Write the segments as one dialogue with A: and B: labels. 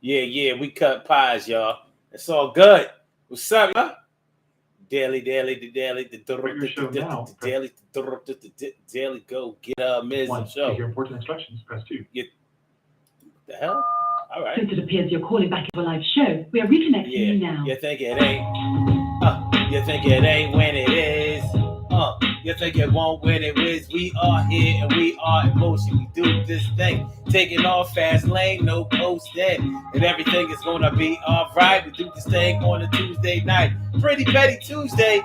A: Yeah, we cut pies, y'all. It's all good. What's up, y'all? Daily, the daily, the daily, the daily go get Miz
B: One. To
A: show.
B: hear important instructions, press 2.
A: You, the hell? All right.
C: Since it appears you're calling back to a live show, we are reconnecting you now.
A: You think it ain't? You think it ain't when it is? You think it won't when it is? We are here and we are in motion. We do this thing, taking off fast lane, no coasting, and everything is gonna be all right. We do this thing on a Tuesday night, Pretty Petty Tuesday.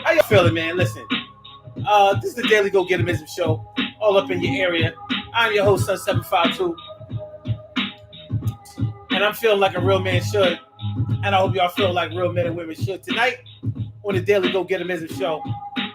A: How y'all feeling, man? Listen, this is the Daily Go Get 'Em Ism show, all up in your area. I'm your host, Sun752, and I'm feeling like a real man should, and I hope y'all feel like real men and women should tonight. On the Daily Go Get 'Em Ism show,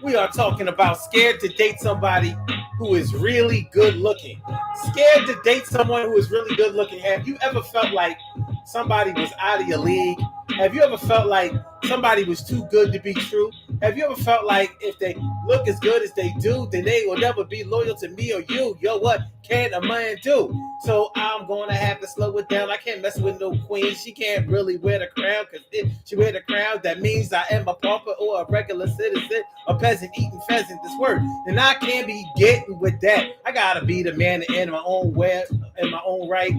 A: we are talking about scared to date somebody who is really good looking. Scared to date someone who is really good looking. Have you ever felt like somebody was out of your league? Have you ever felt like somebody was too good to be true? Have you ever felt like if they look as good as they do, then they will never be loyal to me or you? Yo, what can a man do? So I'm going to have to slow it down. I can't mess with no queen. She can't really wear the crown, because if she wear the crown, that means I am a pauper or a regular citizen, a peasant eating pheasant. This word. And I can't be getting with that. I got to be the man in my own way, in my own right.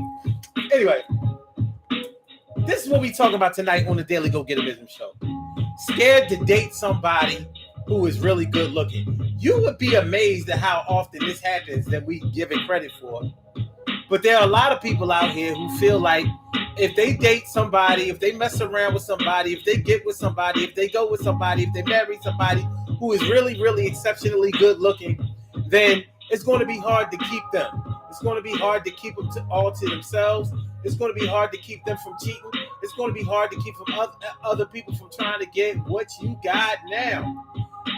A: Anyway, this is what we talking about tonight on the Daily Go Get 'Em Ism show. Scared to date somebody who is really good looking. You would be amazed at how often this happens that we give it credit for. But there are a lot of people out here who feel like if they date somebody, if they mess around with somebody, if they get with somebody, if they go with somebody, if they marry somebody who is really, really exceptionally good looking, then it's going to be hard to keep them. It's going to be hard to keep them all to themselves. It's going to be hard to keep them from cheating. It's going to be hard to keep from other people from trying to get what you got now.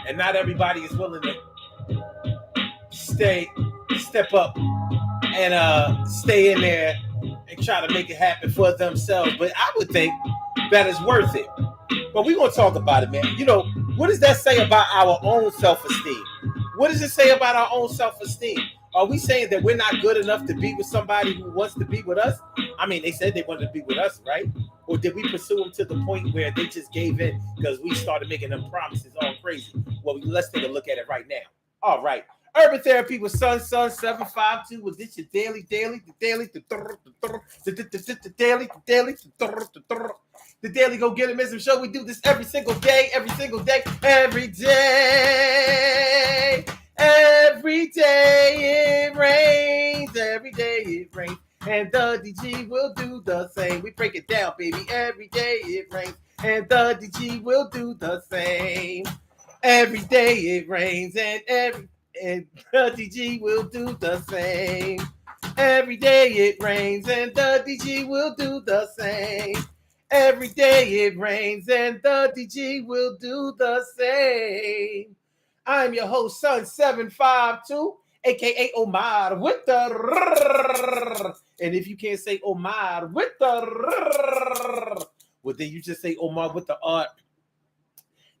A: And not everybody is willing to step up and stay in there and try to make it happen for themselves. But I would think that is worth it. But we're going to talk about it, man. You know, what does that say about our own self-esteem? What does it say about our own self-esteem? Are we saying that we're not good enough to be with somebody who wants to be with us? I mean, they said they wanted to be with us, right? Or did we pursue them to the point where they just gave in because we started making them promises all crazy? Well, let's take a look at it right now. All right. Urban Therapy with Sun752. Was this your daily, the Daily Go Get 'Em Ism show? We do this every single day. Every day it rains. Every day it rains. And the DG will do the same. We break it down, baby. Every day it rains. And the DG will do the same. Every day it rains. And the DG will do the same. Every day it rains. And the DG will do the same. Every day it rains. And the DG will do the same. I'm your host, Sun752, a.k.a. Omar with the... And if you can't say Omar with the... Well, then you just say Omar with the art.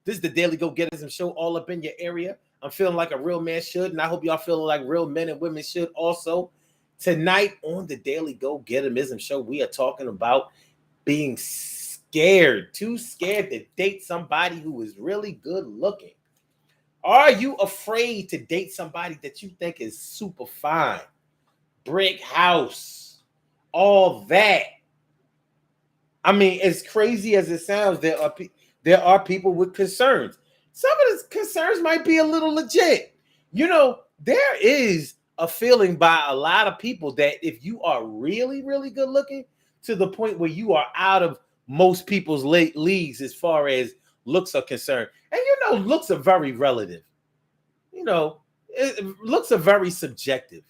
A: This is the Daily Go Get 'Em show, all up in your area. I'm feeling like a real man should, and I hope y'all feeling like real men and women should also. Tonight on the Daily Go Get 'Em show, we are talking about being too scared to date somebody who is really good looking. Are you afraid to date somebody that you think is super fine? Brick house, all that. I mean, as crazy as it sounds, there are people with concerns. Some of the concerns might be a little legit. You know, there is a feeling by a lot of people that if you are really, really good looking to the point where you are out of most people's leagues as far as looks are concerned. And you know, looks are very relative. You know, looks are very subjective.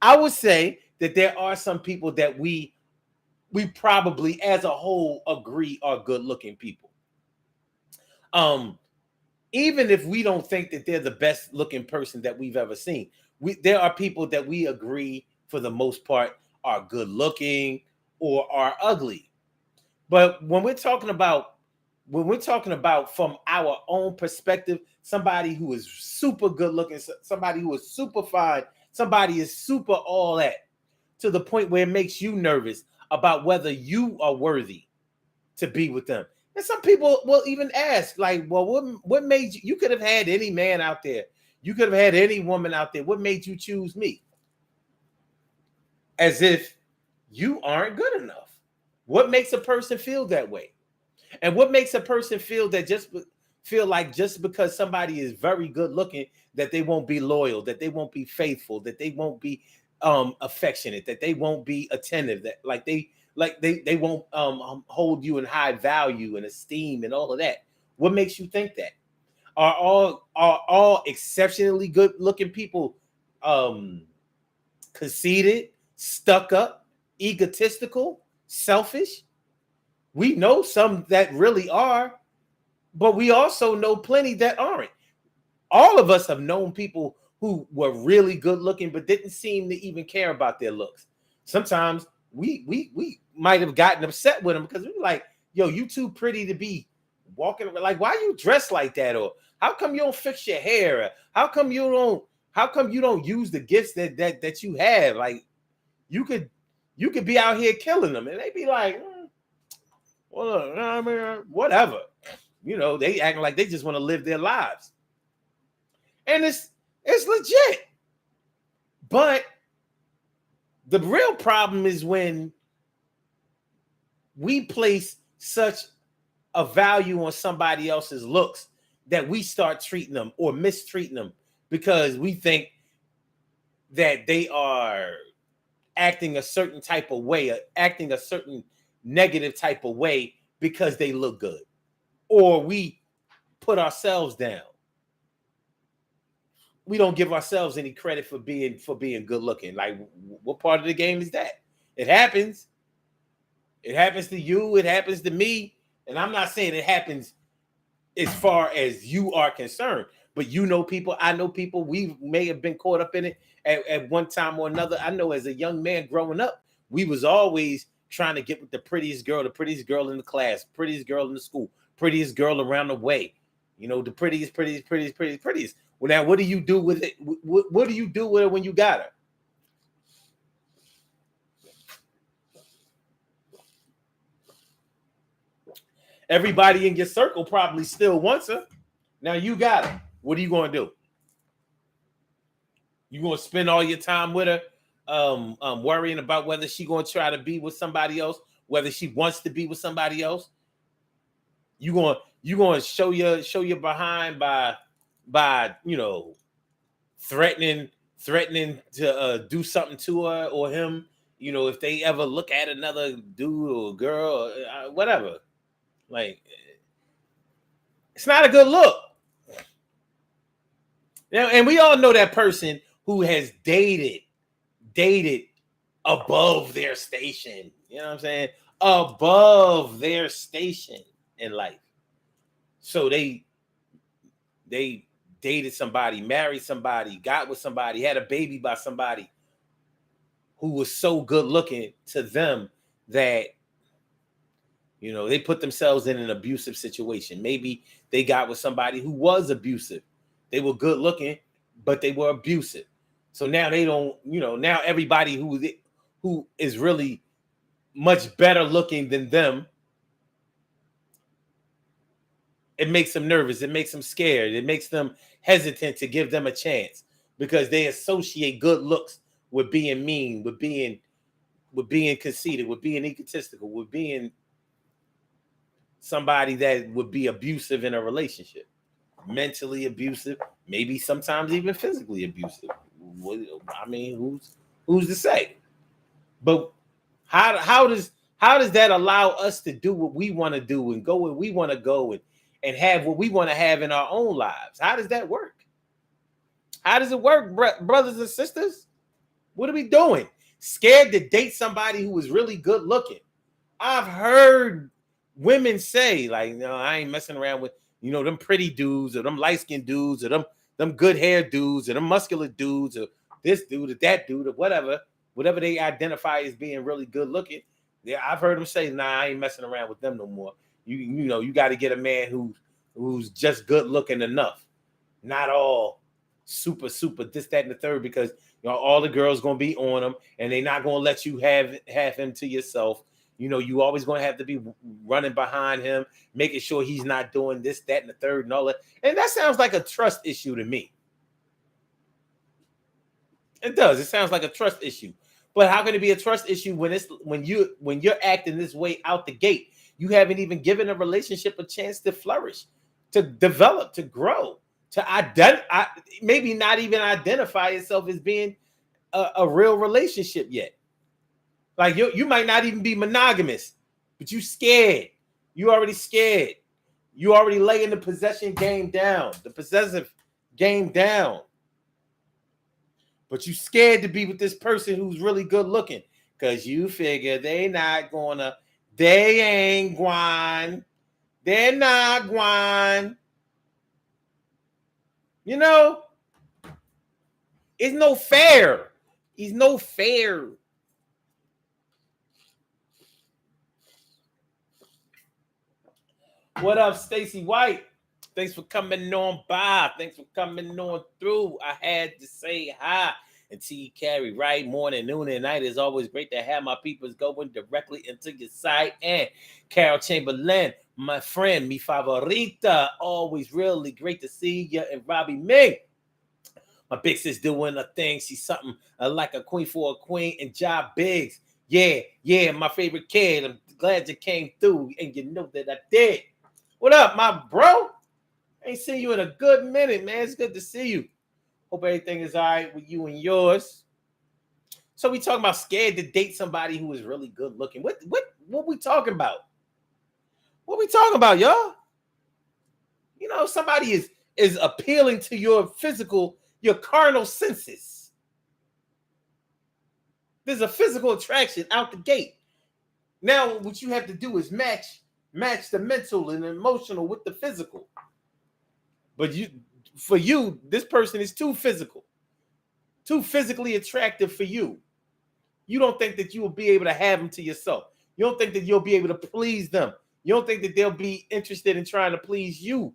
A: I would say that there are some people that we probably as a whole agree are good looking people. Even if we don't think that they're the best looking person that we've ever seen, there are people that we agree for the most part are good looking or are ugly. But when we're talking about from our own perspective, somebody who is super good looking, somebody who is super fine, somebody is super all that, to the point where it makes you nervous. about whether you are worthy to be with them. And some people will even ask, like, well, what made you? You could have had any man out there. You could have had any woman out there. What made you choose me? As if you aren't good enough. What makes a person feel that way? And what makes a person feel that just because somebody is very good looking, that they won't be loyal, that they won't be faithful, that they won't be affectionate, that they won't be attentive, that they won't hold you in high value and esteem and all of that? What makes you think that? Are all exceptionally good looking people conceited, stuck up, egotistical, selfish? We know some that really are, but we also know plenty that aren't. All of us have known people who were really good looking, but didn't seem to even care about their looks. Sometimes we might have gotten upset with them because we were like, yo, you too pretty to be walking around. Like, why you dressed like that? Or how come you don't fix your hair? How come you don't use the gifts that you have? Like, you could be out here killing them. And they'd be like, well, I mean, whatever. They acting like they just want to live their lives. And it's legit. But the real problem is when we place such a value on somebody else's looks that we start treating them or mistreating them because we think that they are acting a certain type of way, acting a certain negative type of way because they look good, or we put ourselves down. We don't give ourselves any credit for being good looking. Like, what part of the game is that? It happens. It happens to you. It happens to me. And I'm not saying it happens as far as you are concerned, but you know people, I know people, we may have been caught up in it at one time or another. I know as a young man growing up, we was always trying to get with the prettiest girl in the class, prettiest girl in the school, prettiest girl around the way, the prettiest. Well, now what do you do with it? What do you do with her when you got her? Everybody in your circle probably still wants her. Now you got her. What are you going to do? You going to spend all your time with her, worrying about whether she going to try to be with somebody else, whether she wants to be with somebody else? You going to show your behind by threatening to do something to her or him, if they ever look at another dude or girl or whatever. Like, it's not a good look. And we all know that person who has dated above their station. You know what I'm saying? Above their station in life. So they dated somebody, married somebody, got with somebody, had a baby by somebody who was so good looking to them that they put themselves in an abusive situation. Maybe they got with somebody who was abusive. They were good looking, but they were abusive. So now they don't, now everybody who is really much better looking than them, it makes them nervous. It makes them scared. It makes them hesitant to give them a chance because they associate good looks with being mean, with being conceited, with being egotistical, with being somebody that would be abusive in a relationship, mentally abusive, maybe sometimes even physically abusive. I mean, who's to say? But how does that allow us to do what we want to do and go where we want to go and have what we want to have in our own lives? How does that work? How does it work, brothers and sisters? What are we doing? Scared to date somebody who is really good looking? I've heard women say, like, no, I ain't messing around with, them pretty dudes or them light-skinned dudes or them good hair dudes or them muscular dudes or this dude or that dude or whatever they identify as being really good looking. Yeah, I've heard them say, nah, I ain't messing around with them no more. You got to get a man who's just good looking enough, not all super this, that, and the third, because You know, all the girls gonna be on him, and they're not gonna let you have him to yourself. You know, you always gonna have to be running behind him, making sure he's not doing this, that, and the third, and all that. And that sounds like a trust issue to me. It does. It sounds like a trust issue. But how can it be a trust issue when you're acting this way out the gate? You haven't even given a relationship a chance to flourish, to develop, to grow, to maybe not even identify itself as being a real relationship yet. Like you might not even be monogamous, but you scared. You already scared. You already laying the possession game down, the possessive game down. But you scared to be with this person who's really good looking because you figure they ain't going. They're not going. You know, it's no fair. He's no fair. What up, Stacy White? Thanks for coming on by. Thanks for coming on through. I had to say hi. And T. Carey, right? Morning, noon, and night. It's always great to have my peoples going directly into your site. And Carol Chamberlain, my friend, mi favorita. Always really great to see you. And Robbie Ming, my big sis doing a thing. She's something like a queen for a queen. And Job Biggs. Yeah, my favorite kid. I'm glad you came through. And you know that I did. What up, my bro? Ain't seen you in a good minute, man. It's good to see you. Hope everything is all right with you and yours. So we talking about scared to date somebody who is really good looking. What we talking about? What we talking about, y'all? You know, somebody is appealing to your carnal senses. There's a physical attraction out the gate. Now what you have to do is match the mental and emotional with the physical. But for you, this person is too physical, too physically attractive for you. You don't think that you will be able to have them to yourself. You don't think that you'll be able to please them. You don't think that they'll be interested in trying to please you.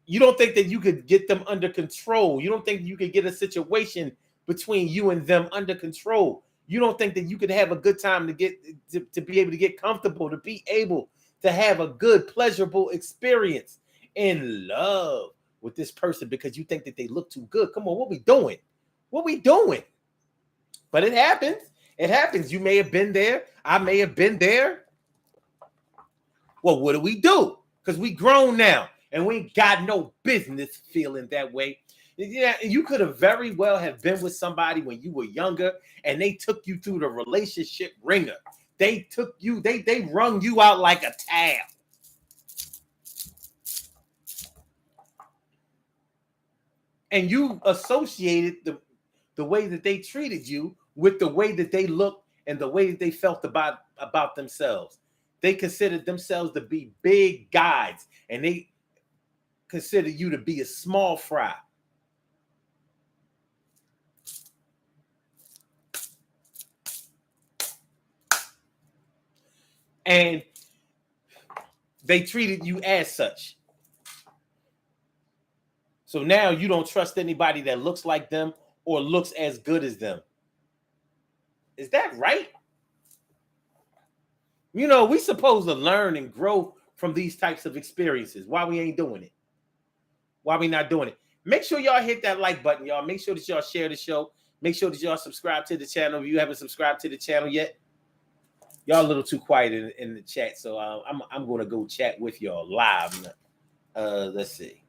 A: You don't think that you could get them under control. You don't think you could get a situation between you and them under control. You don't think that you could have a good time to be able to get comfortable, to be able to have a good, pleasurable experience in love with this person because you think that they look too good. Come on, what we doing? What we doing? But it happens. It happens. You may have been there. I may have been there. Well, what do? Because we grown now and we ain't got no business feeling that way. Yeah, you could have very well have been with somebody when you were younger and they took you through the relationship ringer. They took you, they wrung you out like a towel. And you associated the way that they treated you with the way that they looked and the way that they felt about themselves. They considered themselves to be big guys, and they consider you to be a small fry. And they treated you as such. So now you don't trust anybody that looks like them or looks as good as them. Is that right? You know, we supposed to learn and grow from these types of experiences. Why we ain't doing it? Why we not doing it? Make sure y'all hit that like button, y'all. Make sure that y'all share the show. Make sure that y'all subscribe to the channel if you haven't subscribed to the channel yet. Y'all a little too quiet in the chat, so I'm going to go chat with y'all live. Let's see.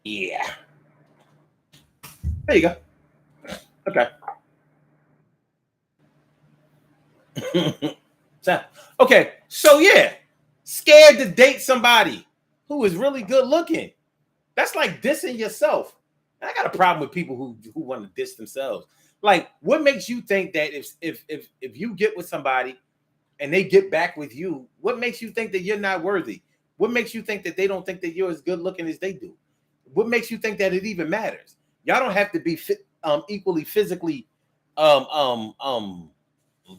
A: Yeah. There you go. Okay. Okay. So yeah, scared to date somebody who is really good looking. That's like dissing yourself. I got a problem with people who want to diss themselves. Like, what makes you think that if you get with somebody and they get back with you, what makes you think that you're not worthy? What makes you think that they don't think that you're as good looking as they do? What makes you think that it even matters? Y'all don't have to be equally physically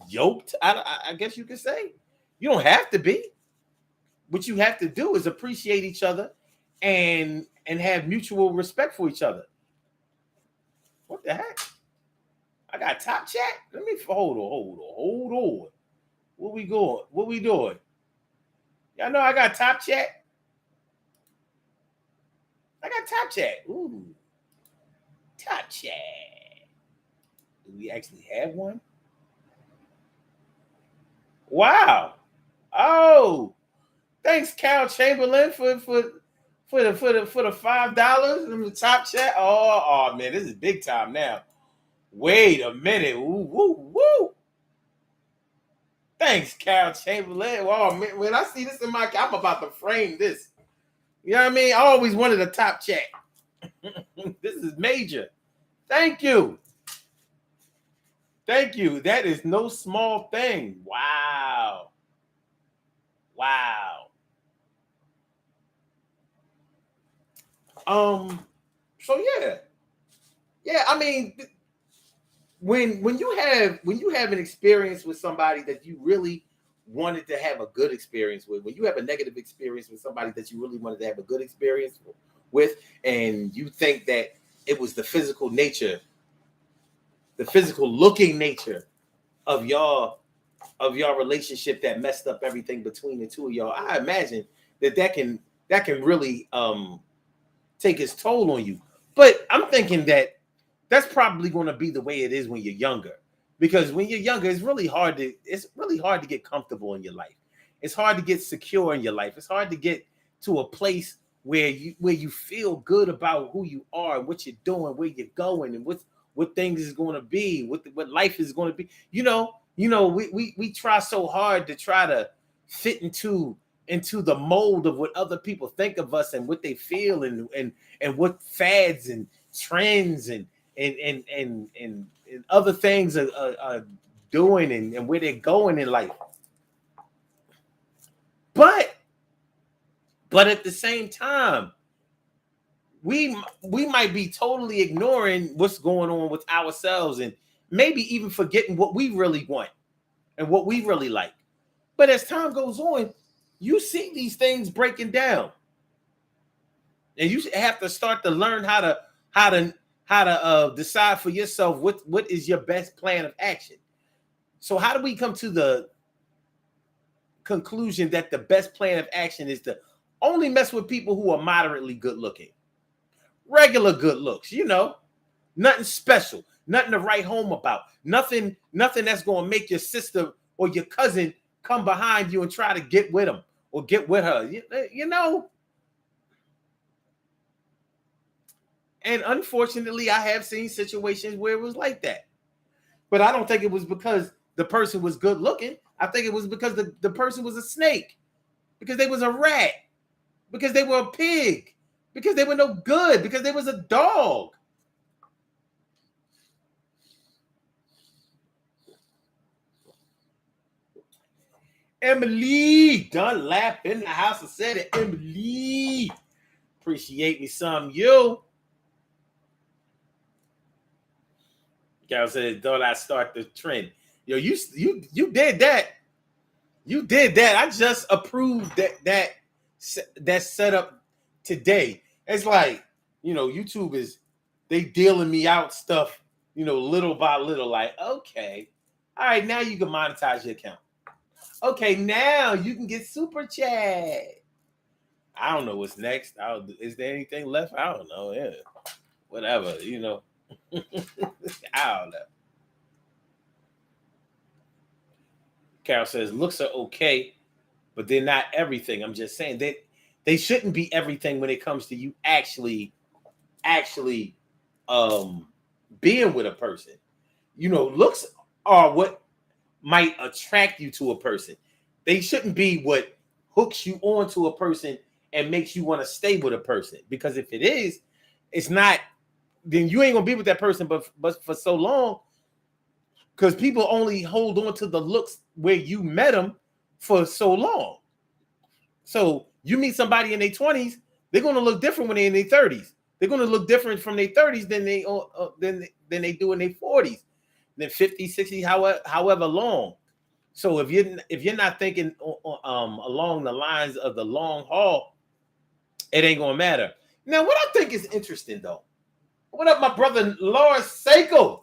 A: yoked. I guess you could say you don't have to be. What you have to do is appreciate each other and have mutual respect for each other. What the heck? I got top chat. Let me hold on. What we going? What we doing? Y'all know I got top chat. I got top chat. Ooh, top chat. Do we actually have one? Wow. Oh, thanks, Cal Chamberlain, for the $5 in the top chat. Oh man, this is big time now. Wait a minute. Woo. Thanks, Cal Chamberlain. Oh man, when I see this in my, I'm about to frame this. You know what I mean? I always wanted a top chat. This is major. Thank you. That is no small thing. Wow. So yeah. I mean, when you have an experience with somebody that you really wanted to have a good experience with, when you have a negative experience with somebody that you really wanted to have a good experience with, and you think that it was the physical nature, the physical looking nature of y'all relationship that messed up everything between the two of y'all, I imagine that can really take its toll on you. But I'm thinking that that's probably going to be the way it is when you're younger, because when you're younger, it's really hard to get comfortable in your life. It's hard to get secure in your life. It's hard to get to a place where you feel good about who you are and what you're doing, where you're going, and what things is going to be, what life is going to be. We try so hard to try to fit into the mold of what other people think of us and what they feel and what fads and trends and other things are doing and where they're going in life. But at the same time, we might be totally ignoring what's going on with ourselves and maybe even forgetting what we really want and what we really like. But as time goes on, you see these things breaking down, and you have to start to learn how to decide for yourself what is your best plan of action. So how do we come to the conclusion that the best plan of action is to only mess with people who are moderately good looking, regular good looks, nothing special, nothing to write home about, nothing that's going to make your sister or your cousin come behind you and try to get with them or get with her, And unfortunately, I have seen situations where it was like that. But I don't think it was because the person was good looking. I think it was because the person was a snake, because they was a rat, because they were a pig, because they were no good, because they was a dog. Emily Dunlap in the house. I said it. Emily, appreciate me some you. Gal says, "Don't I start the trend?" Yo, you did that. You did that. I just approved that setup today. It's like, YouTube they dealing me out stuff, little by little. Like, okay, all right, now you can monetize your account. Okay, now you can get super chat. I don't know what's next. Is there anything left? I don't know. Yeah, whatever. I don't know. Carol says looks are okay, but they're not everything. I'm just saying that they shouldn't be everything when it comes to you actually being with a person. Looks are what might attract you to a person. They shouldn't be what hooks you onto a person and makes you want to stay with a person. Because if it is, it's not then you ain't gonna be with that person, but for so long, because people only hold on to the looks where you met them for so long. So you meet somebody in their 20s, they're gonna look different when they're in their 30s. They're gonna look different from their 30s than they do in their 40s, then 50, 60, however long. So if you're not thinking along the lines of the long haul, it ain't gonna matter. Now, what I think is interesting though. What up, my brother Lawrence Seiko?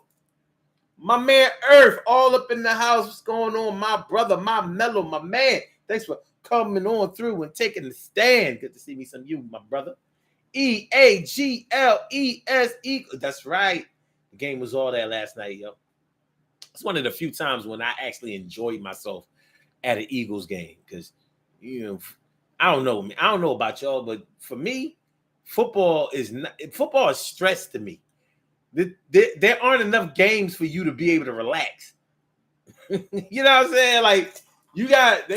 A: My man Earth, all up in the house. What's going on, my brother, my mellow, my man? Thanks for coming on through and taking the stand. Good to see me some of you, my brother. EAGLES. That's right. The game was all that last night, yo. It's one of the few times when I actually enjoyed myself at an Eagles game. Because, I don't know. I don't know about y'all, but for me, football is stress to me. There aren't enough games for you to be able to relax. You know what I'm saying? Like, you got,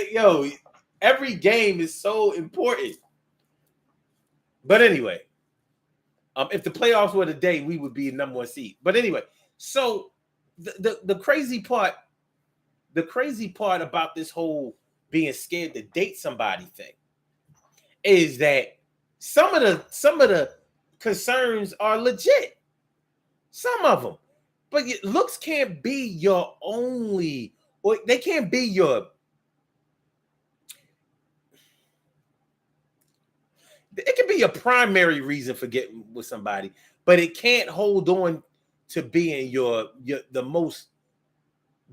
A: every game is so important. But anyway, if the playoffs were today, we would be number 1 seed. But anyway, so the crazy part about this whole being scared to date somebody thing is that some of the concerns are legit. Some of them. But looks can't be your only, or they can't be your, it can be your primary reason for getting with somebody, but it can't hold on to being the most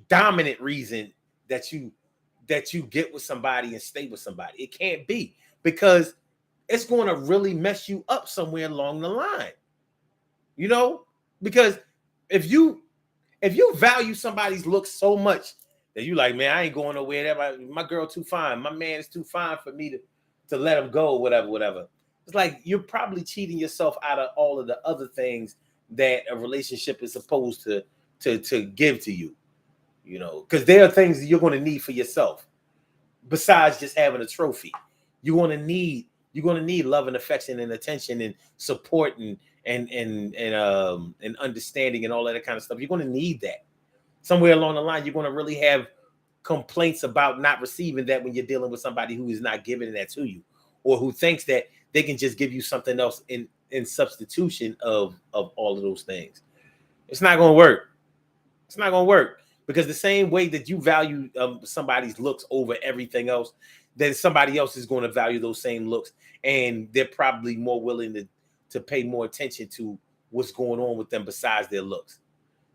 A: dominant reason that you get with somebody and stay with somebody. It can't be, because it's going to really mess you up somewhere along the line. Because if you value somebody's look so much that you like, man, I ain't going nowhere. My girl too fine. My man is too fine for me to let him go, whatever. It's like you're probably cheating yourself out of all of the other things that a relationship is supposed to give to you. Because there are things that you're going to need for yourself besides just having a trophy. You're going to need love and affection and attention and support and understanding and all that kind of stuff. You're going to need that. Somewhere along the line, you're going to really have complaints about not receiving that when you're dealing with somebody who is not giving that to you, or who thinks that they can just give you something else in substitution of all of those things. It's not going to work. It's not going to work, because the same way that you value somebody's looks over everything else, then somebody else is going to value those same looks, and they're probably more willing to pay more attention to what's going on with them besides their looks.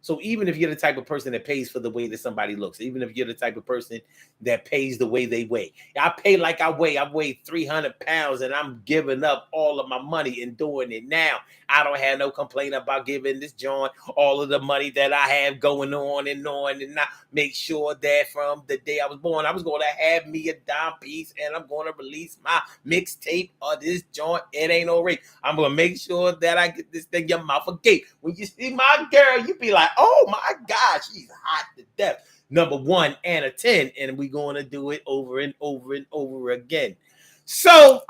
A: So even if you're the type of person that pays for the way that somebody looks, even if you're the type of person that pays the way they weigh, I pay like I weigh 300 pounds and I'm giving up all of my money and doing it now. I don't have no complaint about giving this joint all of the money that I have going on, and I make sure that from the day I was born, I was going to have me a dime piece, and I'm going to release my mixtape of this joint. It ain't no rate. I'm going to make sure that I get this thing your mouth agape. When you see my girl, you be like, oh my God, she's hot to death. Number 1 and a 10, and we're going to do it over and over and over again. So,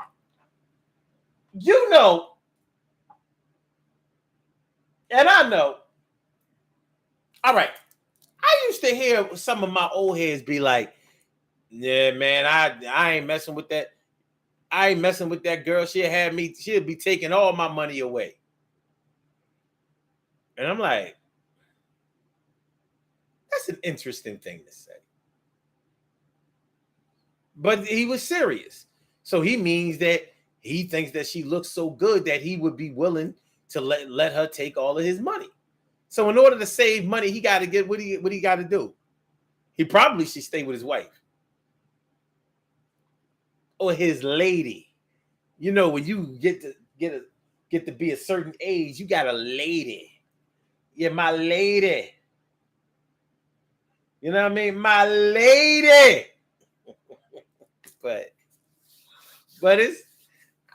A: and I know, all right, I used to hear some of my old heads be like, yeah, man, I ain't messing with that. I ain't messing with that girl. She'll be taking all my money away. And I'm like, that's an interesting thing to say. But he was serious. So he means that he thinks that she looks so good that he would be willing to let her take all of his money. So in order to save money, he got to get what he got to do. He probably should stay with his wife or his lady. When you get to be a certain age, you got a lady. Yeah, my lady. You know what I mean? My lady. But it's,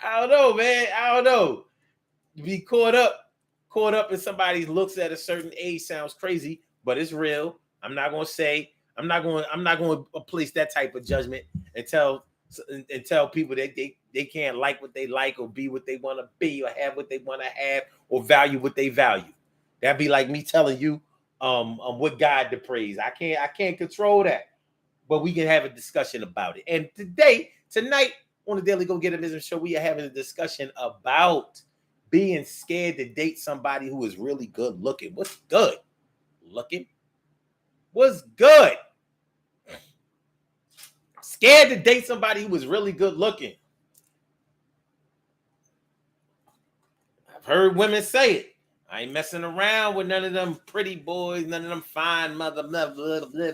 A: I don't know, man. I don't know. To be caught up in somebody's looks at a certain age sounds crazy, but it's real. I'm not going to place that type of judgment and tell and tell people that they can't like what they like or be what they want to be or have what they want to have or value what they value. That'd be like me telling you what God to praise. I can't control that, but we can have a discussion about it. And tonight on the Daily Go Get It Business Show, we are having a discussion about being scared to date somebody who is really good looking. What's good looking? What's good? Scared to date somebody who was really good looking. I've heard women say it. I ain't messing around with none of them pretty boys, none of them fine mother. Blah, blah, blah, blah.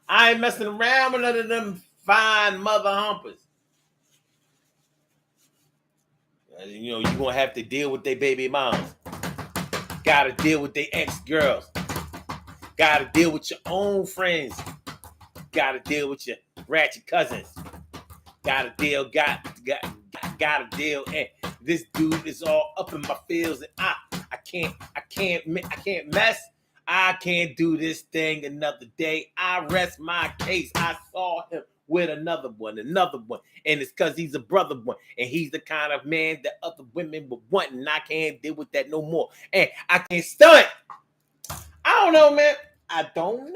A: I ain't messing around with none of them fine mother humpers. You know, you're going to have to deal with their baby moms. Got to deal with their ex-girls. Got to deal with your own friends. Got to deal with your ratchet cousins. Got to deal. And this dude is all up in my feels, and I can't mess. I can't do this thing another day. I rest my case. I saw him with another one, and it's because he's a brother one, and he's the kind of man that other women would want, and I can't deal with that no more. And I can't stunt. I don't know, man. I don't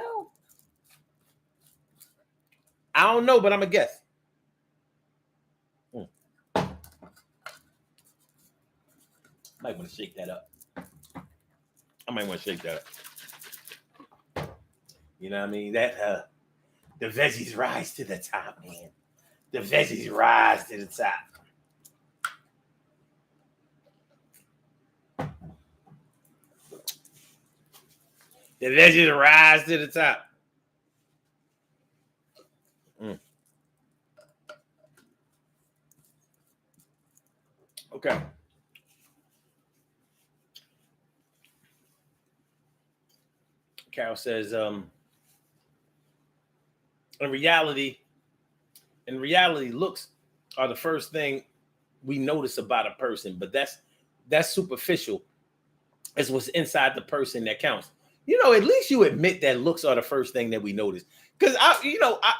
A: know, but I'm a guess. Might want to shake that up. I might want to shake that up. You know what I mean? That the veggies rise to the top, man. The veggies rise to the top. The veggies rise to the top. Okay. Carol says, in reality, looks are the first thing we notice about a person, but that's superficial. It's what's inside the person that counts. You know, at least you admit that looks are the first thing that we notice. Because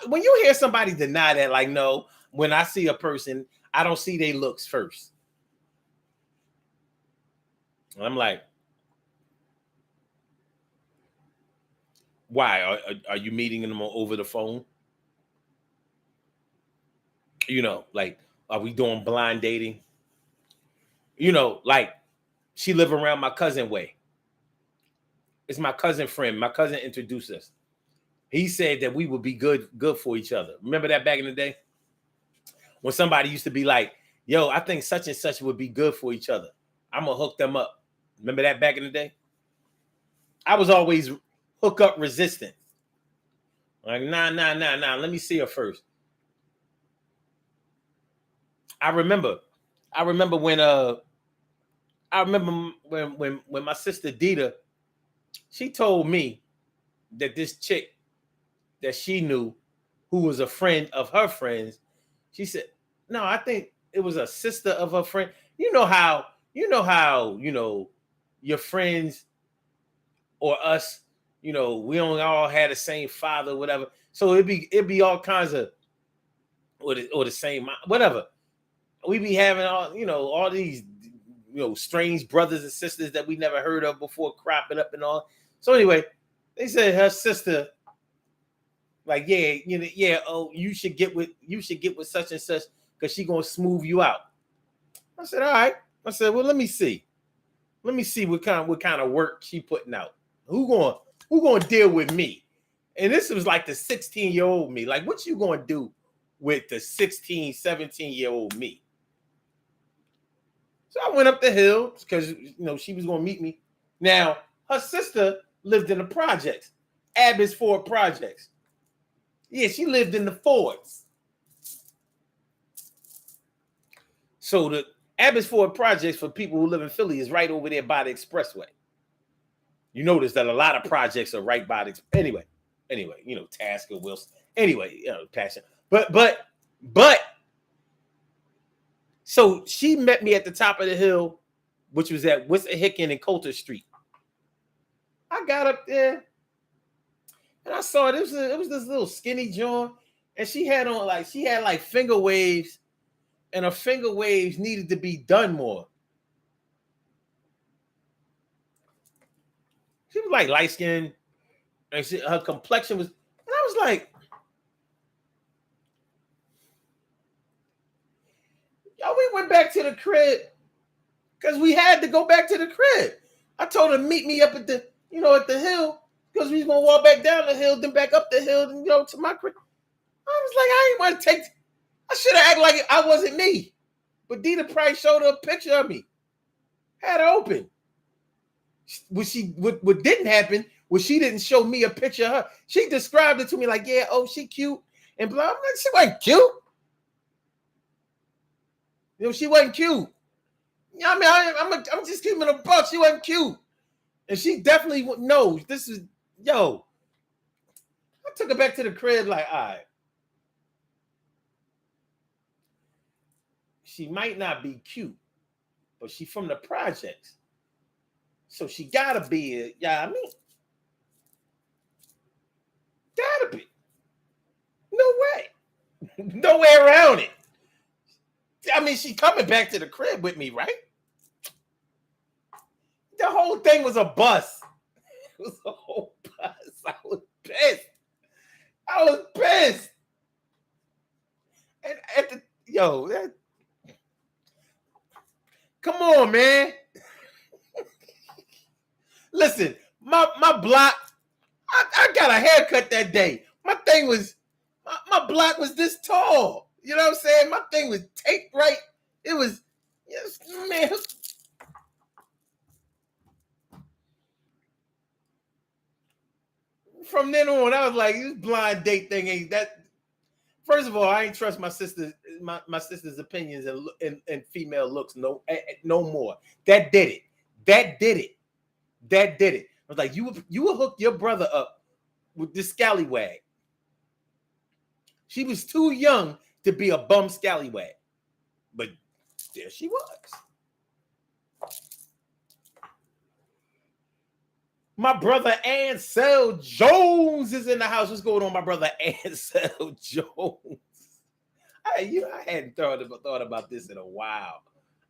A: when you hear somebody deny that, like, no, when I see a person, I don't see their looks first. And I'm like, why? Are you meeting them over the phone? You know, like, are we doing blind dating? You know, like, she live around my cousin way. It's my cousin friend. My cousin introduced us. He said that we would be good for each other. Remember that back in the day? When somebody used to be like, yo, I think such and such would be good for each other. I'm going to hook them up. Remember that back in the day? I was always hook up resistant. Like, nah. Let me see her first. I remember when my sister Dita, she told me that this chick that she knew, who was a friend of her friends, she said, no, I think it was a sister of her friend. You know how your friends or us, we don't all had the same father, whatever. So it'd be all kinds of or the same, whatever. We be having all these strange brothers and sisters that we never heard of before cropping up and all. So anyway, they said her sister, like, you should get with such and such because she gonna smooth you out. I said, all right. I said, well, let me see what kind of work she putting out. Who gonna deal with me? And this was like the 16-year-old me. Like, what you gonna do with the 16, 17-year-old me? So I went up the hill because she was gonna meet me. Now her sister lived in the projects, Abbotsford projects. Yeah, she lived in the Fords. So the Abbotsford projects, for people who live in Philly, is right over there by the expressway. You notice that a lot of projects are right by the anyway, Tasker, Wilson. Anyway, Passion. But so she met me at the top of the hill, which was at Wissahickon and Coulter Street. I got up there and I saw it. It was this little skinny joint, and she had like finger waves, and her finger waves needed to be done more. She was like light skinned, and her complexion was, and I was like, yo, we went back to the crib because we had to go back to the crib. I told her meet me up at the hill, because we was gonna walk back down the hill, then back up the hill, and to my crib. I was like, I ain't want to take. I should have acted like I wasn't me. But Dita Price showed her a picture of me. Had her open. What didn't happen was she didn't show me a picture of her. She described it to me like, yeah, oh, she cute and blah. I'm like, she wasn't cute. She wasn't cute. I mean, I'm just keeping a buck. She wasn't cute. And she definitely knows this is, yo. I took her back to the crib like, all right. She might not be cute, but she from the projects. So she gotta be, gotta be. No way. No way around it. I mean, she coming back to the crib with me, right? The whole thing was a bust. It was a whole bust. I was pissed. And at the, come on, man. Listen, my block, I got a haircut that day. My thing was, my block was this tall. You know what I'm saying? My thing was taped right. It was, yes, man. From then on, I was like, this blind date thing ain't that. First of all, I ain't trust my sister's opinions and female looks no more. That did it. I was like, you will hook your brother up with this scallywag. She was too young to be a bum scallywag, but there she was. My brother Ansel Jones is in the house. What's going on, my brother Ansel Jones? I hadn't thought about this in a while.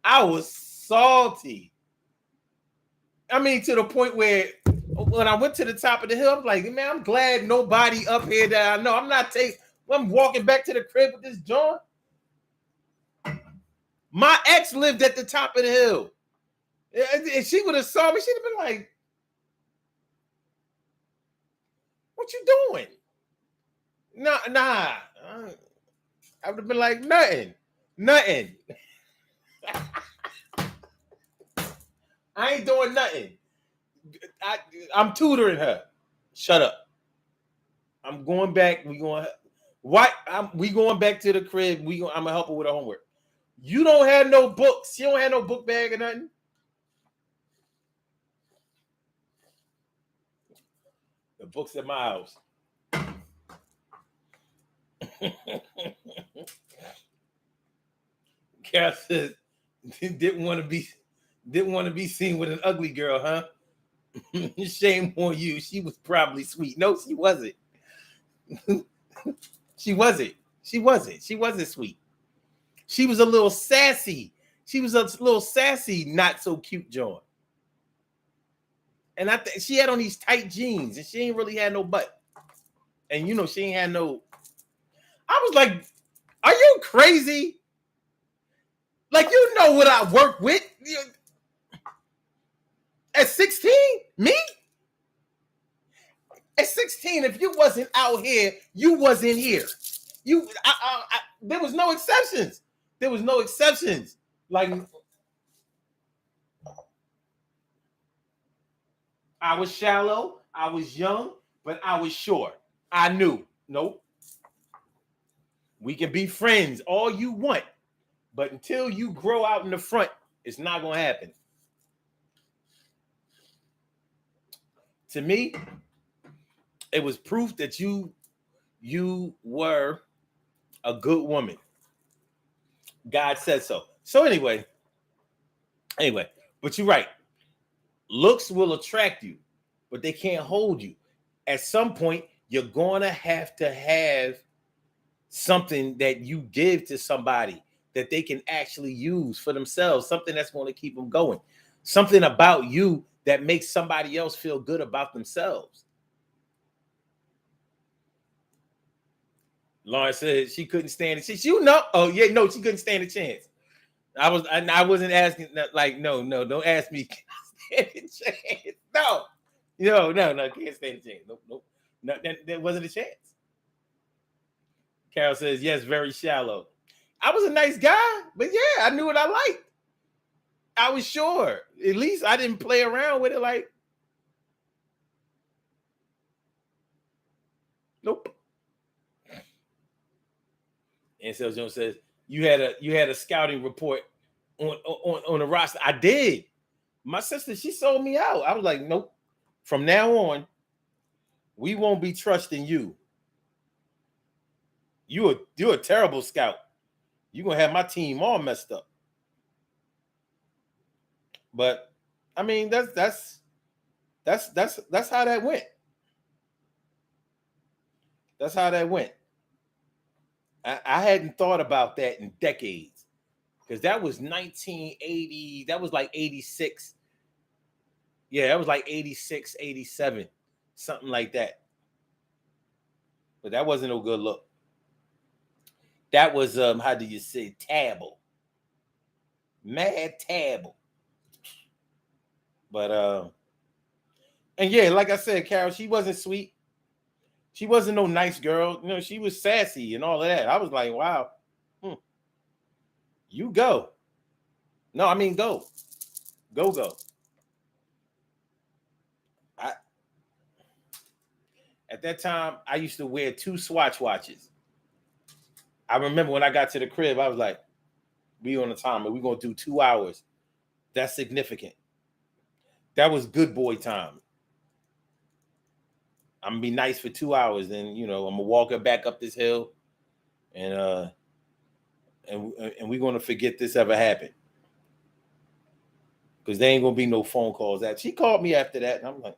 A: I was salty. I mean, to the point where when I went to the top of the hill, I'm like, man, I'm glad nobody up here that I know. I'm walking back to the crib with this joint. My ex lived at the top of the hill. If she would have saw me, she'd have been like, what you doing? Nah. I would have been like, nothing. I ain't doing nothing. I'm tutoring her. Shut up. I'm going back. We going back to the crib. I'm gonna help her with her homework. You don't have no books. You don't have no book bag or nothing. The books at my house. Cal says didn't want to be seen with an ugly girl, huh? Shame on you. She was probably sweet. No, she wasn't. She wasn't sweet. She was a little sassy. Not so cute joint. And I think she had on these tight jeans, and she ain't really had no butt. And she ain't had no. I was like, "Are you crazy? Like, you know what I work with at 16? Me? At 16, if you wasn't out here, you wasn't here. There was no exceptions. Like, I was shallow, I was young, but I was short. I knew, nope. We can be friends all you want, but until you grow out in the front, it's not going to happen. To me, it was proof that you were a good woman. God said so. So anyway, but you're right. Looks will attract you, but they can't hold you. At some point, you're going to have something that you give to somebody that they can actually use for themselves, something that's going to keep them going, something about you that makes somebody else feel good about themselves. Lauren said she couldn't stand it. She oh yeah, no, she couldn't stand a chance. I wasn't asking like, no, don't ask me. Stand a chance. No, can't stand a chance. Nope. No, that wasn't a chance. Carol says, yes, very shallow. I was a nice guy, but yeah, I knew what I liked. I was sure. At least I didn't play around with it like, nope. And so Jones says, you had a scouting report on the roster. I did. My sister, she sold me out. I was like, nope. From now on, we won't be trusting you. You're a terrible scout. You're gonna have my team all messed up. But I mean, that's how that went. That's how that went. I hadn't thought about that in decades, because that was 1980. That was like 86. Yeah, that was like 86, 87, something like that. But that wasn't no good look. That was how do you say, terrible, mad terrible. But and yeah, like I said, Carol, she wasn't sweet. She wasn't no nice girl. You know, she was sassy and all of that. I was like, wow, you go. No, I mean, go. At that time, I used to wear 2 Swatch watches. I remember when I got to the crib, I was like, we on the timer. We're going to do 2 hours. That's significant. That was good boy time. I'm going to be nice for 2 hours. Then, I'm going to walk her back up this hill. And we're going to forget this ever happened. Because there ain't going to be no phone calls. She called me after that. And I'm like,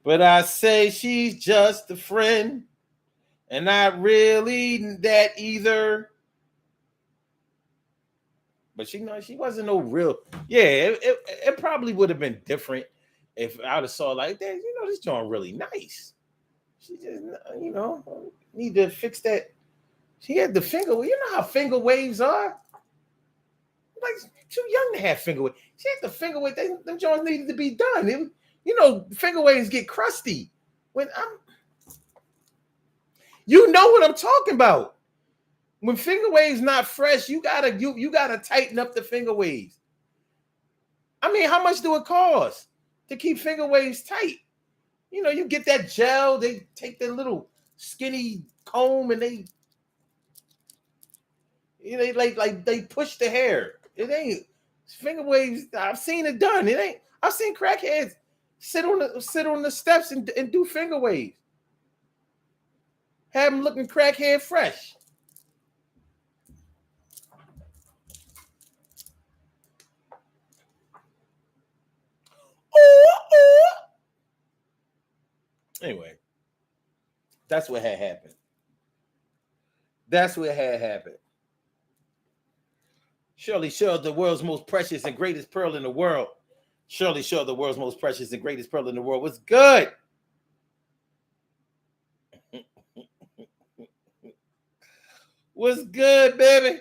A: but I say she's just a friend. And not really that either. But she wasn't no real. Yeah, it probably would have been different if I would have saw like that. This joint really nice. She just, need to fix that. She had the finger. You know how finger waves are. Like, too young to have finger waves. She had the finger wave. Them joints needed to be done. Finger waves get crusty. When you know what I'm talking about. When finger waves not fresh, you gotta tighten up the finger waves. I mean, how much do it cost to keep finger waves tight? You get that gel. They take their little skinny comb and they push the hair. It ain't finger waves. I've seen it done. It ain't. I've seen crackheads sit on the steps and do finger waves. Have them looking crackhead fresh. Anyway, that's what had happened. Shirley Shell, the world's most precious and greatest pearl in the world. Shirley Shell, the world's most precious and greatest pearl in the world. What's good? What's good, baby?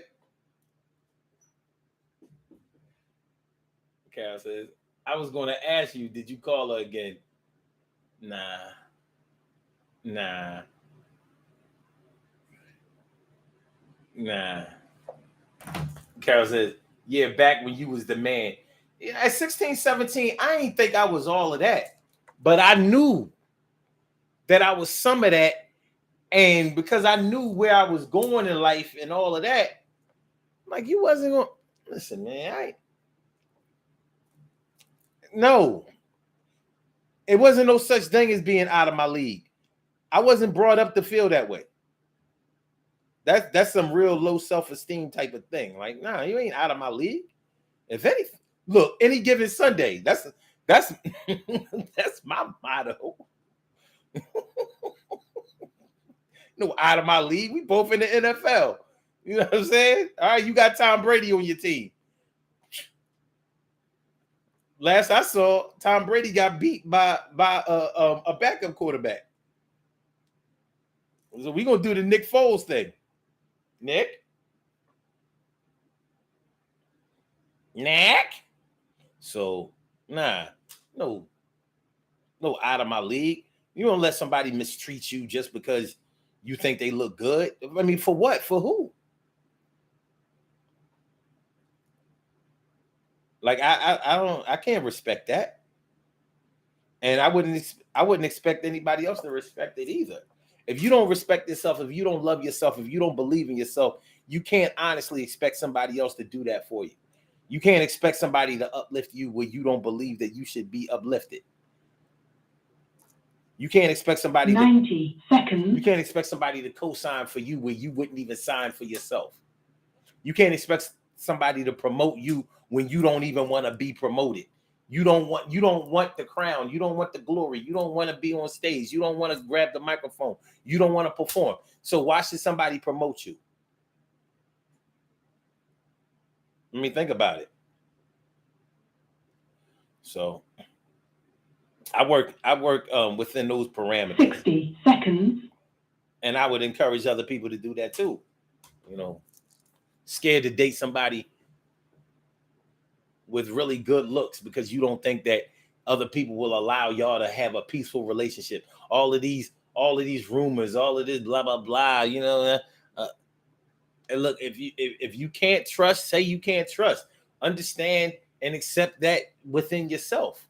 A: Carol says, I was going to ask you, did you call her again? Nah. Carol says, yeah, back when you was the man. At 16, 17, I ain't think I was all of that. But I knew that I was some of that. And because I knew where I was going in life and all of that, like, you wasn't going to listen, man. No. It wasn't no such thing as being out of my league. I wasn't brought up to feel that way. That's some real low self-esteem type of thing. Like, nah, you ain't out of my league. If anything, look, any given Sunday, that's that's my motto. No, out of my league. We both in the NFL. You know what I'm saying? All right, you got Tom Brady on your team. Last I saw, Tom Brady got beat by a backup quarterback. So we're gonna do the Nick Foles thing. Nick? So no out of my league. You don't let somebody mistreat you just because you think they look good. I mean, for what? For who? Like I can't respect that. And I wouldn't expect anybody else to respect it either. If you don't respect yourself, if you don't love yourself, if you don't believe in yourself, you can't honestly expect somebody else to do that for you. You can't expect somebody to uplift you when you don't believe that you should be uplifted. You can't expect somebody
C: 90 seconds.
A: You can't expect somebody to co-sign for you when you wouldn't even sign for yourself. You can't expect somebody to promote you when you don't even want to be promoted. You don't want the crown. You don't want the glory. You don't want to be on stage. You don't want to grab the microphone. You don't want to perform. So why should somebody promote you? Let me think about it. So I work within those parameters.
C: 60 seconds.
A: And I would encourage other people to do that too. You know, scared to date somebody with really good looks because you don't think that other people will allow y'all to have a peaceful relationship. All of these rumors, all of this blah blah blah. You know, and look, if you can't trust, say you can't trust. Understand and accept that within yourself.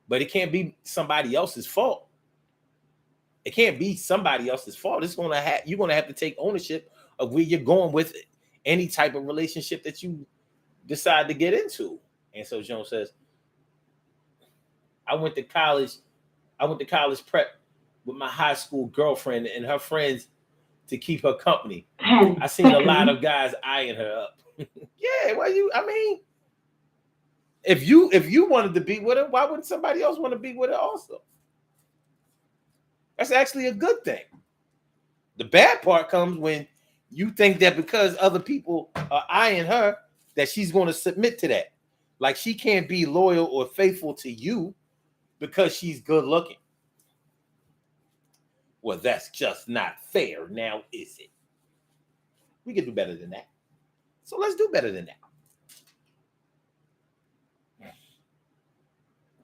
A: But it can't be somebody else's fault. It can't be somebody else's fault. You're gonna have to take ownership of where you're going with any type of relationship that you decide to get into. And so Jones says, I went to college prep with my high school girlfriend and her friends to keep her company. I seen a lot of guys eyeing her up. Yeah, if you wanted to be with her, why wouldn't somebody else want to be with her also? That's actually a good thing. The bad part comes when you think that because other people are eyeing her, that she's going to submit to that. Like she can't be loyal or faithful to you because she's good looking. Well, that's just not fair, now is it? We can do better than that. So let's do better than that.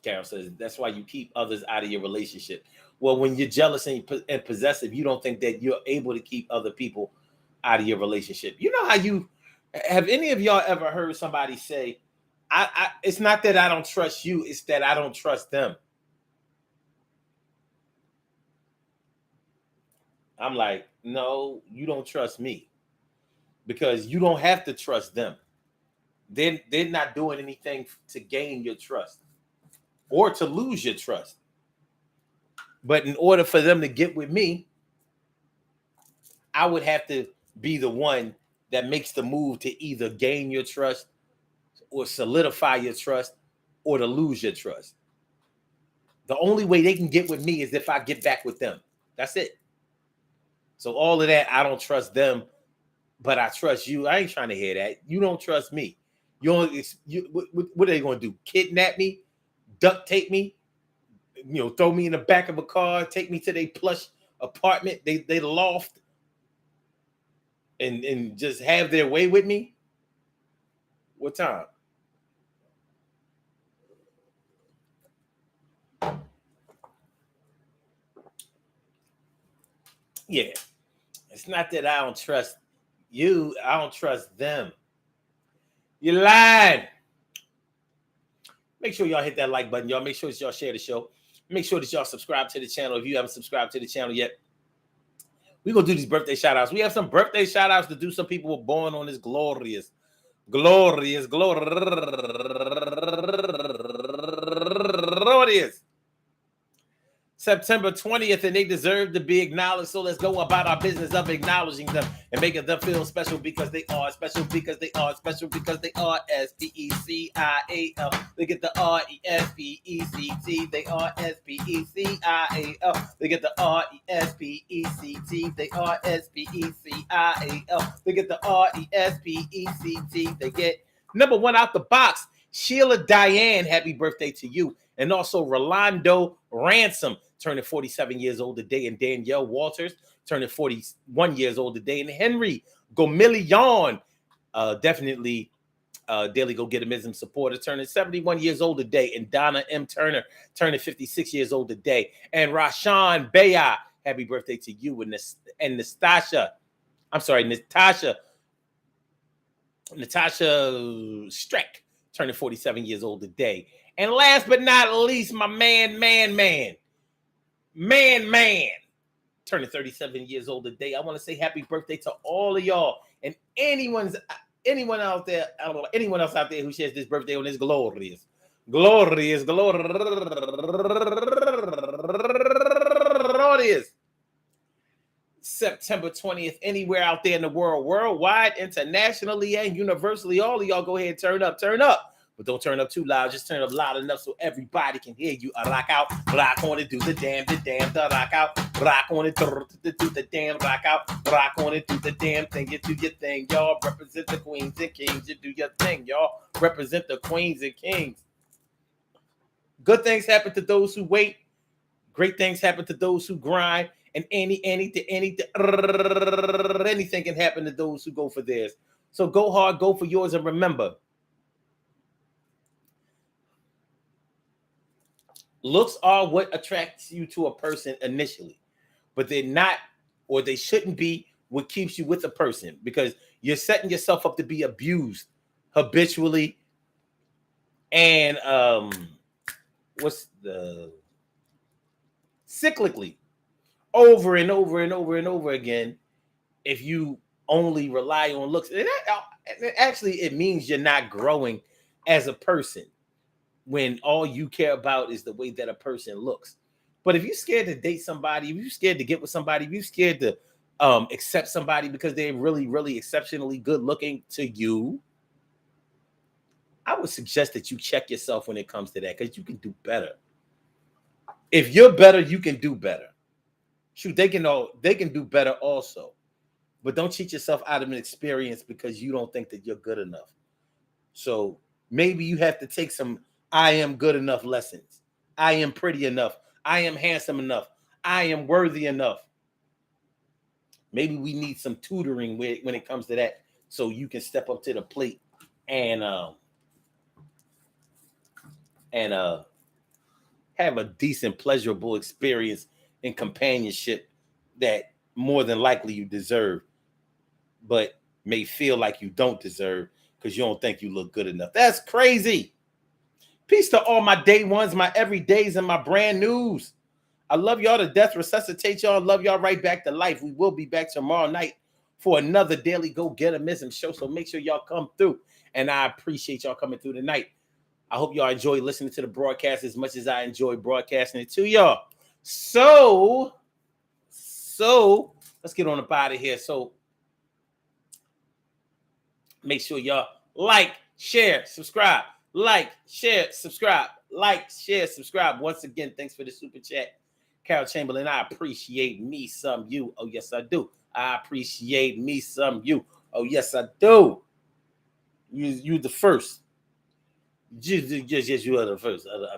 A: Carol says, that's why you keep others out of your relationship. Well, when you're jealous and possessive, you don't think that you're able to keep other people out of your relationship. You know how have any of y'all ever heard somebody say, it's not that I don't trust you, it's that I don't trust them. I'm like, no, you don't trust me because you don't have to trust them. They're not doing anything to gain your trust or to lose your trust. But in order for them to get with me, I would have to be the one that makes the move to either gain your trust or solidify your trust or to lose your trust. The only way they can get with me is if I get back with them. That's it. So all of that, I don't trust them, but I trust you. I ain't trying to hear that. You don't trust me. What are they going to do? Kidnap me? Duct tape me? Throw me in the back of a car, take me to their plush apartment, they loft, and just have their way with me? What time? Yeah. It's not that I don't trust you. I don't trust them. You lied. Make sure y'all hit that like button, y'all. Make sure that y'all share the show. Make sure that y'all subscribe to the channel if you haven't subscribed to the channel yet. We're going to do these birthday shout-outs. We have some birthday shout-outs to do. Some people were born on this glorious. September 20th, and they deserve to be acknowledged. So let's go about our business of acknowledging them and making them feel special because they are special, because they are special, because they are SPECIAL. They get the RESPECT. They are SPECIAL. They get the RESPECT. They are SPECIAL. They get the RESPECT. They get number one out the box. Sheila Diane, happy birthday to you. And also Rolando Ransom, turning 47 years old today, and Danielle Walters, turning 41 years old today, and Henry Gomillion, definitely Daily Go Getimism supporter, turning 71 years old today, and Donna M. Turner, turning 56 years old today, and Rashawn Baya, happy birthday to you, and Natasha Streck, turning 47 years old today. And last but not least, my man, turning 37 years old today. I want to say happy birthday to all of y'all and anyone else out there who shares this birthday on this glorious September 20th, anywhere out there in the world, worldwide, internationally, and universally. All of y'all go ahead and turn up. But don't turn up too loud. Just turn up loud enough so everybody can hear you. Rock out, rock on it, do the damn, the rock out, rock on it, do the damn, rock out, rock on it, do the damn thing. You do your thing, y'all. Represent the queens and kings. You do your thing, y'all. Represent the queens and kings. Good things happen to those who wait. Great things happen to those who grind. And anything can happen to those who go for theirs. So go hard, go for yours, and remember, looks are what attracts you to a person initially, but they're not, or they shouldn't be, what keeps you with a person, because you're setting yourself up to be abused habitually and cyclically over and over again if you only rely on looks. And actually, it means you're not growing as a person when all you care about is the way that a person looks. But if you're scared to date somebody, if you're scared to get with somebody, if you're scared to accept somebody because they're really, really exceptionally good looking to you, I would suggest that you check yourself when it comes to that, because you can do better. If you're better, you can do better. Shoot, they can do better also. But don't cheat yourself out of an experience because you don't think that you're good enough. So maybe you have to take some I am good enough lessons. I am pretty enough. I am handsome enough. I am worthy enough. Maybe we need some tutoring when it comes to that, so you can step up to the plate and have a decent, pleasurable experience in companionship that more than likely you deserve, but may feel like you don't deserve because you don't think you look good enough. That's crazy. Peace to all my day ones, my everydays, and my brand news. I love y'all to death. Resuscitate y'all. Love y'all right back to life. We will be back tomorrow night for another Daily Go Getimism show. So make sure y'all come through. And I appreciate y'all coming through tonight. I hope y'all enjoy listening to the broadcast as much as I enjoy broadcasting it to y'all. So let's get on up out of here. So make sure y'all like, share, subscribe. Like, share, subscribe. Like, share, subscribe. Once again, thanks for the super chat, Carol Chamberlain. I appreciate me some you. Oh, yes, I do. I appreciate me some you. Oh, yes, I do. You the first. Just you are the first. All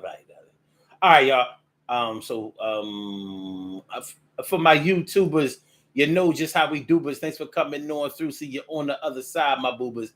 A: right, y'all. So for my YouTubers, you know just how we do, but thanks for coming on through. See you on the other side, my boobers.